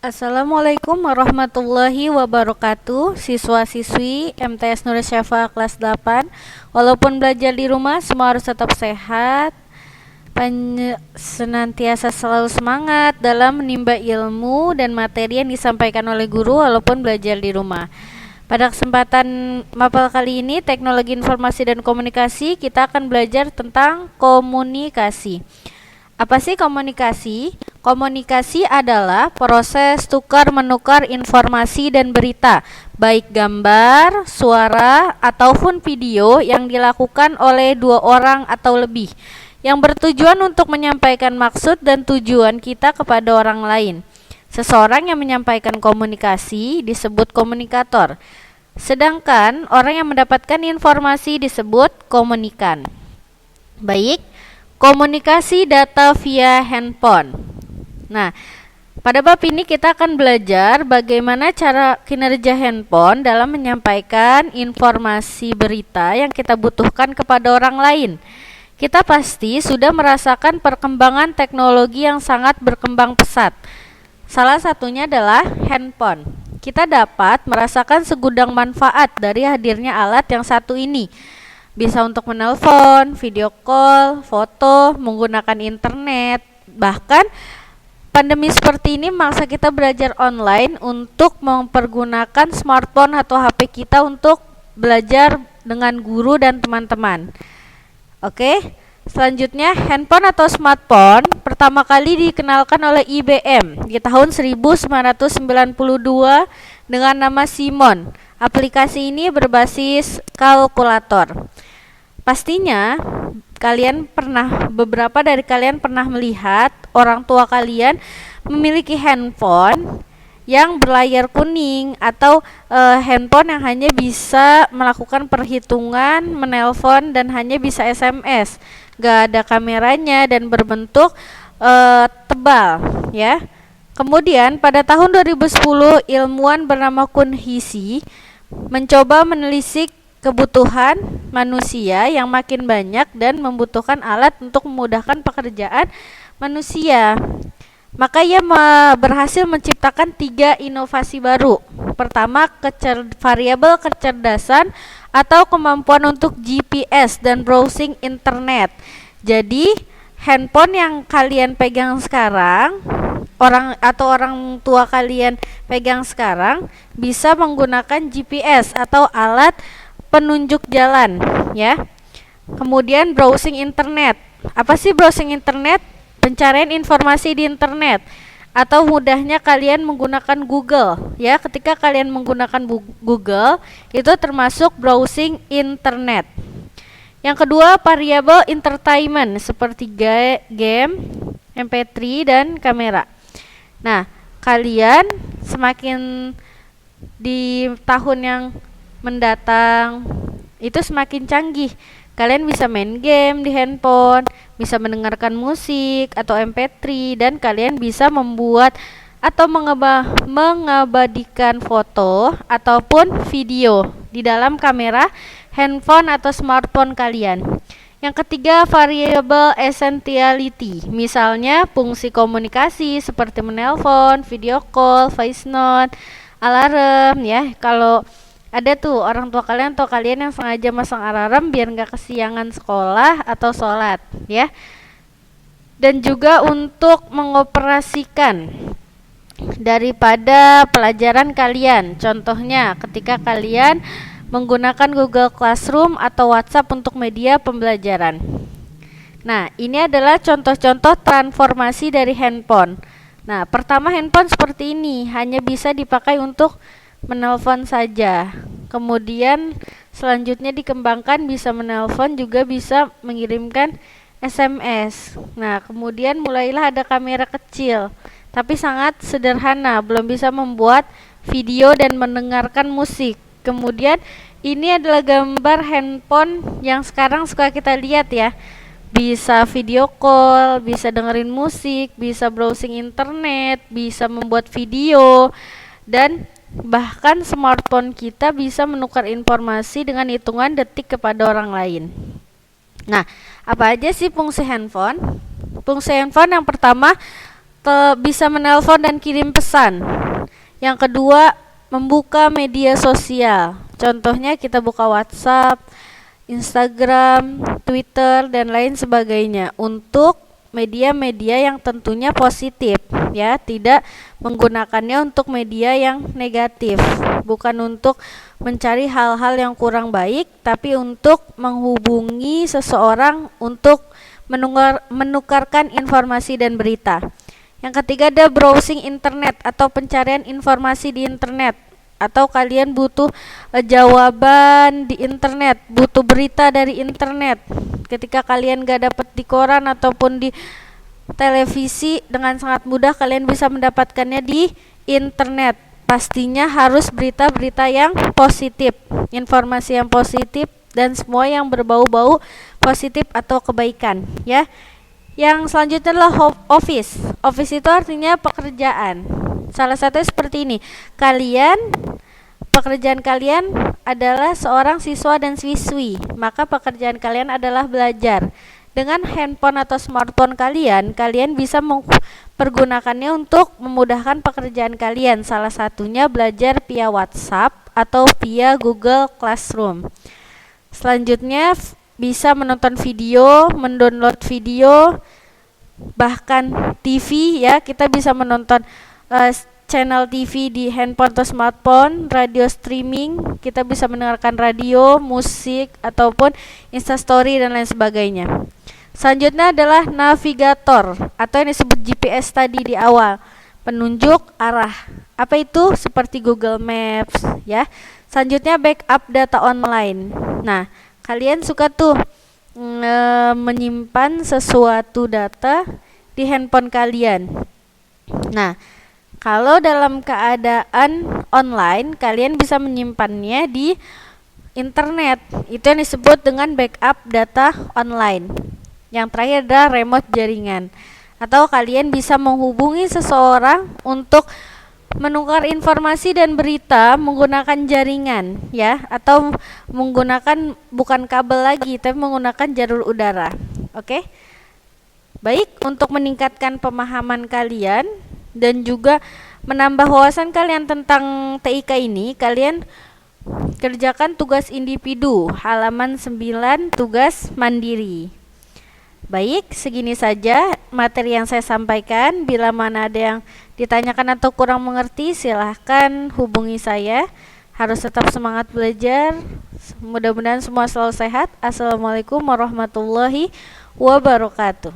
Assalamualaikum warahmatullahi wabarakatuh. Siswa-siswi MTS Nur Syafa kelas 8. Walaupun belajar di rumah, semua harus tetap sehat, senantiasa selalu semangat dalam menimba ilmu dan materi yang disampaikan oleh guru walaupun belajar di rumah. Pada kesempatan mapel kali ini, teknologi informasi dan komunikasi, kita akan belajar tentang komunikasi. Apa sih komunikasi? Komunikasi adalah proses tukar-menukar informasi dan berita, baik gambar, suara, ataupun video yang dilakukan oleh dua orang atau lebih, yang bertujuan untuk menyampaikan maksud dan tujuan kita kepada orang lain. Seseorang yang menyampaikan komunikasi disebut komunikator, sedangkan orang yang mendapatkan informasi disebut komunikan. Baik, komunikasi data via handphone. Nah, pada bab ini kita akan belajar bagaimana cara kinerja handphone dalam menyampaikan informasi berita yang kita butuhkan kepada orang lain. Kita pasti sudah merasakan perkembangan teknologi yang sangat berkembang pesat. Salah satunya adalah handphone. Kita dapat merasakan segudang manfaat dari hadirnya alat yang satu ini. Bisa untuk menelpon, video call, foto, menggunakan internet. Bahkan pandemi seperti ini memaksa kita belajar online untuk mempergunakan smartphone atau HP kita untuk belajar dengan guru dan teman-teman. Oke, selanjutnya handphone atau smartphone pertama kali dikenalkan oleh IBM di tahun 1992 dengan nama Simon. Aplikasi ini berbasis kalkulator. Pastinya beberapa dari kalian pernah melihat orang tua kalian memiliki handphone yang berlayar kuning atau handphone yang hanya bisa melakukan perhitungan, menelpon dan hanya bisa SMS, gak ada kameranya dan berbentuk tebal, ya. Kemudian pada tahun 2010 ilmuwan bernama Kun Hisi mencoba menelisik kebutuhan manusia yang makin banyak dan membutuhkan alat untuk memudahkan pekerjaan manusia. Maka ia berhasil menciptakan 3 inovasi baru. Pertama, variabel kecerdasan atau kemampuan untuk GPS dan browsing internet. Jadi, handphone yang kalian pegang sekarang, orang tua kalian pegang sekarang bisa menggunakan GPS atau alat penunjuk jalan, ya. Kemudian browsing internet. Apa sih browsing internet? Pencarian informasi di internet atau mudahnya kalian menggunakan Google, ya. Ketika kalian menggunakan Google, itu termasuk browsing internet. Yang kedua, variabel entertainment seperti game, MP3 dan kamera. Nah, kalian semakin di tahun yang mendatang itu semakin canggih. Kalian bisa main game di handphone, bisa mendengarkan musik atau MP3, dan kalian bisa membuat atau mengabadikan foto ataupun video di dalam kamera handphone atau smartphone kalian. Yang ketiga, variable essentiality. Misalnya fungsi komunikasi seperti menelpon, video call, voice note, alarm, ya. Kalau ada tuh orang tua kalian atau kalian yang sengaja masang alarm biar nggak kesiangan sekolah atau sholat, ya. Dan juga untuk mengoperasikan daripada pelajaran kalian. Contohnya ketika kalian menggunakan Google Classroom atau WhatsApp untuk media pembelajaran. Nah, ini adalah contoh-contoh transformasi dari handphone. Nah, pertama, handphone seperti ini hanya bisa dipakai untuk menelpon saja. Kemudian selanjutnya dikembangkan bisa menelpon, juga bisa mengirimkan SMS. Nah, kemudian mulailah ada kamera kecil, tapi sangat sederhana, belum bisa membuat video dan mendengarkan musik. Kemudian ini adalah gambar handphone yang sekarang suka kita lihat, ya. Bisa video call, bisa dengerin musik, bisa browsing internet, bisa membuat video, dan bahkan smartphone kita bisa menukar informasi dengan hitungan detik kepada orang lain. Nah, apa aja sih fungsi handphone? Fungsi handphone yang pertama, bisa menelpon dan kirim pesan. Yang kedua, membuka media sosial. Contohnya kita buka WhatsApp, Instagram, Twitter, dan lain sebagainya untuk media-media yang tentunya positif, ya, tidak menggunakannya untuk media yang negatif, bukan untuk mencari hal-hal yang kurang baik, tapi untuk menghubungi seseorang untuk menukarkan informasi dan berita. Yang ketiga ada browsing internet atau pencarian informasi di internet, atau kalian butuh jawaban di internet, butuh berita dari internet. Ketika kalian gak dapat di koran ataupun di televisi, dengan sangat mudah kalian bisa mendapatkannya di internet. Pastinya harus berita-berita yang positif, informasi yang positif, dan semua yang berbau-bau positif atau kebaikan, ya. Yang selanjutnya adalah office. Office itu artinya pekerjaan. Salah satunya seperti ini. Pekerjaan kalian adalah seorang siswa dan siswi, maka pekerjaan kalian adalah belajar. Dengan handphone atau smartphone kalian bisa mempergunakannya untuk memudahkan pekerjaan kalian. Salah satunya belajar via WhatsApp atau via Google Classroom. Selanjutnya bisa menonton video, mendownload video, bahkan TV, ya. Kita bisa menonton channel TV di handphone atau smartphone, radio streaming, kita bisa mendengarkan radio, musik, ataupun instastory dan lain sebagainya. Selanjutnya adalah navigator atau yang disebut GPS tadi di awal, penunjuk arah. Apa itu? Seperti Google Maps, ya. Selanjutnya backup data online. Nah, kalian suka tuh menyimpan sesuatu data di handphone kalian. Nah, kalau dalam keadaan online, kalian bisa menyimpannya di internet. Itu yang disebut dengan backup data online. Yang terakhir adalah remote jaringan. Atau kalian bisa menghubungi seseorang untuk menukar informasi dan berita menggunakan jaringan, ya, atau menggunakan bukan kabel lagi, tapi menggunakan jalur udara. Oke? Baik, untuk meningkatkan pemahaman kalian dan juga menambah wawasan kalian tentang TIK ini, kalian kerjakan tugas individu halaman 9 tugas mandiri. Baik, segini saja materi yang saya sampaikan. Bila mana ada yang ditanyakan atau kurang mengerti, silahkan hubungi saya. Harus tetap semangat belajar. Mudah-mudahan semua selalu sehat. Assalamualaikum warahmatullahi wabarakatuh.